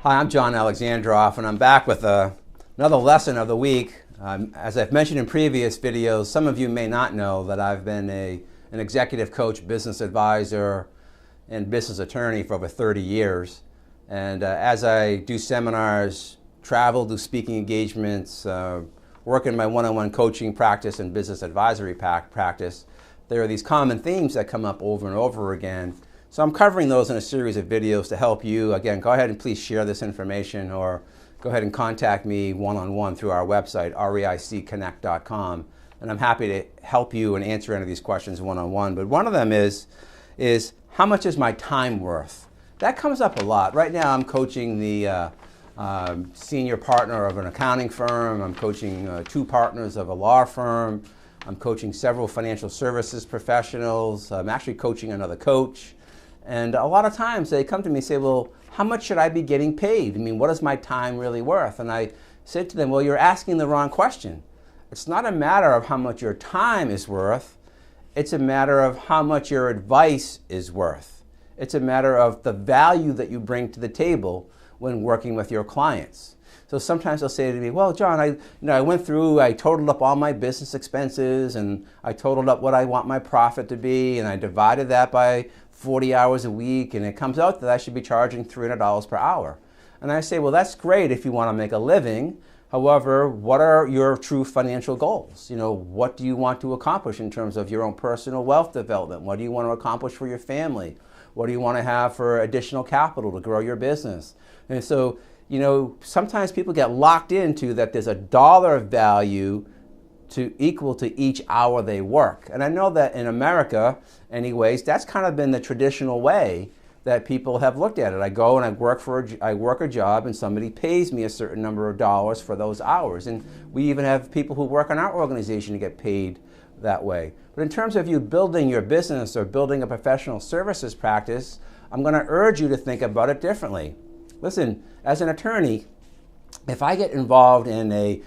Hi, I'm John Alexandroff, and I'm back with another lesson of the week. As I've mentioned in previous videos, some of you may not know that I've been an executive coach, business advisor, and business attorney for over 30 years. And as I do seminars, travel, do speaking engagements, work in my one-on-one coaching practice and business advisory practice, there are these common themes that come up over and over again. So I'm covering those in a series of videos to help you. Again, go ahead and please share this information, or go ahead and contact me one-on-one through our website, reicconnect.com. And I'm happy to help you and answer any of these questions one-on-one. But one of them is how much is my time worth? That comes up a lot. Right now I'm coaching the senior partner of an accounting firm. I'm coaching two partners of a law firm. I'm coaching several financial services professionals. I'm actually coaching another coach. And a lot of times they come to me and say, well, how much should I be getting paid? I mean, what is my time really worth? And I said to them, well, you're asking the wrong question. It's not a matter of how much your time is worth. It's a matter of how much your advice is worth. It's a matter of the value that you bring to the table when working with your clients. So sometimes they'll say to me, well, John, I went through, I totaled up all my business expenses, and I totaled up what I want my profit to be, and I divided that by 40 hours a week, and it comes out that I should be charging $300 per hour. And I say, well, that's great if you want to make a living. However, what are your true financial goals? What do you want to accomplish in terms of your own personal wealth development? What do you want to accomplish for your family? What do you want to have for additional capital to grow your business? And so, sometimes people get locked into that there's a dollar value equal to each hour they work. And I know that in America, anyways, that's kind of been the traditional way that people have looked at it. I go and I work a job, and somebody pays me a certain number of dollars for those hours. And we even have people who work in our organization to get paid that way. But in terms of you building your business or building a professional services practice, I'm going to urge you to think about it differently. Listen, as an attorney, if I get involved in a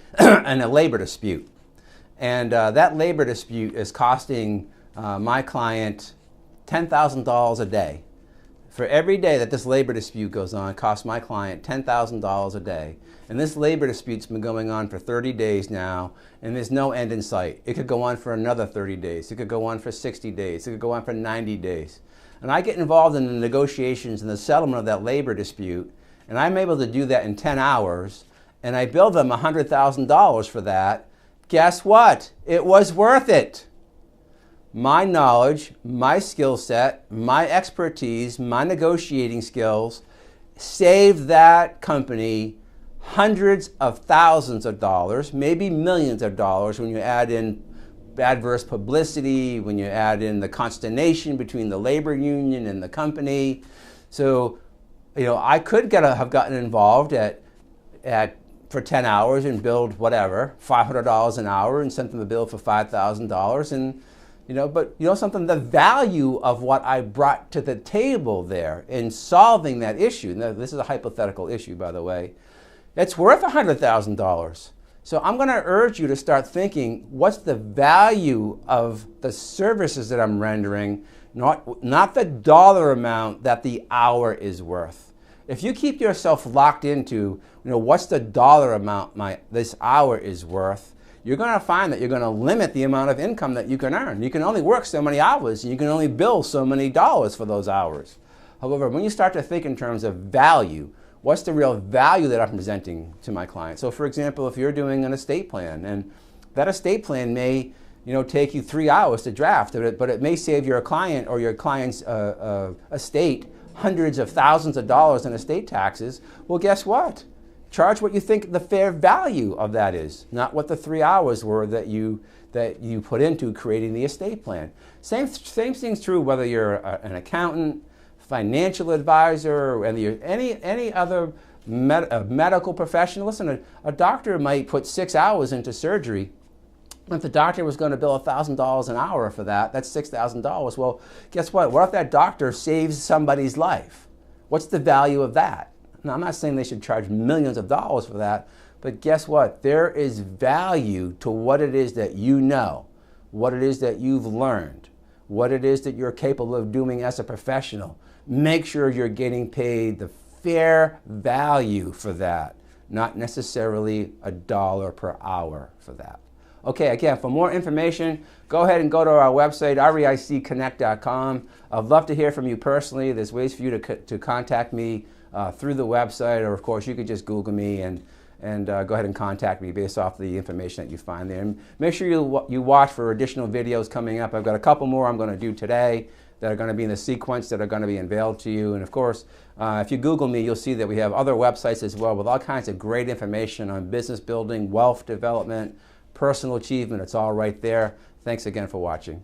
labor dispute, and that labor dispute is costing my client $10,000 a day. For every day that this labor dispute goes on, it costs my client $10,000 a day. And this labor dispute's been going on for 30 days now, and there's no end in sight. It could go on for another 30 days. It could go on for 60 days. It could go on for 90 days. And I get involved in the negotiations and the settlement of that labor dispute, and I'm able to do that in 10 hours, and I bill them $100,000 for that. Guess what? It was worth it. My knowledge, my skill set, my expertise, my negotiating skills saved that company hundreds of thousands of dollars, maybe millions of dollars when you add in adverse publicity, when you add in the consternation between the labor union and the company. So, I could have gotten involved for 10 hours and billed whatever, $500 an hour, and sent them a bill for $5,000. And, but something, the value of what I brought to the table there in solving that issue, now, this is a hypothetical issue, by the way, it's worth $100,000. So I'm going to urge you to start thinking, what's the value of the services that I'm rendering, not the dollar amount that the hour is worth. If you keep yourself locked into, what's the dollar amount this hour is worth, you're going to find that you're going to limit the amount of income that you can earn. You can only work so many hours, and you can only bill so many dollars for those hours. However, when you start to think in terms of value, what's the real value that I'm presenting to my client? So for example, if you're doing an estate plan, and that estate plan may take you 3 hours to draft, but it may save your client or your client's estate hundreds of thousands of dollars in estate taxes. Well, guess what? Charge what you think the fair value of that is, not what the 3 hours were that you put into creating the estate plan. Same thing's true whether you're an accountant, financial advisor, or any other medical professional. Listen, a doctor might put 6 hours into surgery. If the doctor was going to bill $1,000 an hour for that, that's $6,000. Well, guess what? What if that doctor saves somebody's life? What's the value of that? Now, I'm not saying they should charge millions of dollars for that, but guess what? There is value to what it is that you know, what it is that you've learned, what it is that you're capable of doing as a professional. Make sure you're getting paid the fair value for that, not necessarily $1 per hour for that. Okay, again, for more information, go ahead and go to our website, reicconnect.com. I'd love to hear from you personally. There's ways for you to contact me through the website, or of course you could just Google me and go ahead and contact me based off the information that you find there. And make sure you watch for additional videos coming up. I've got a couple more I'm going to do today that are going to be in the sequence that are going to be unveiled to you. And of course, if you Google me, you'll see that we have other websites as well with all kinds of great information on business building, wealth development, personal achievement. It's all right there. Thanks again for watching.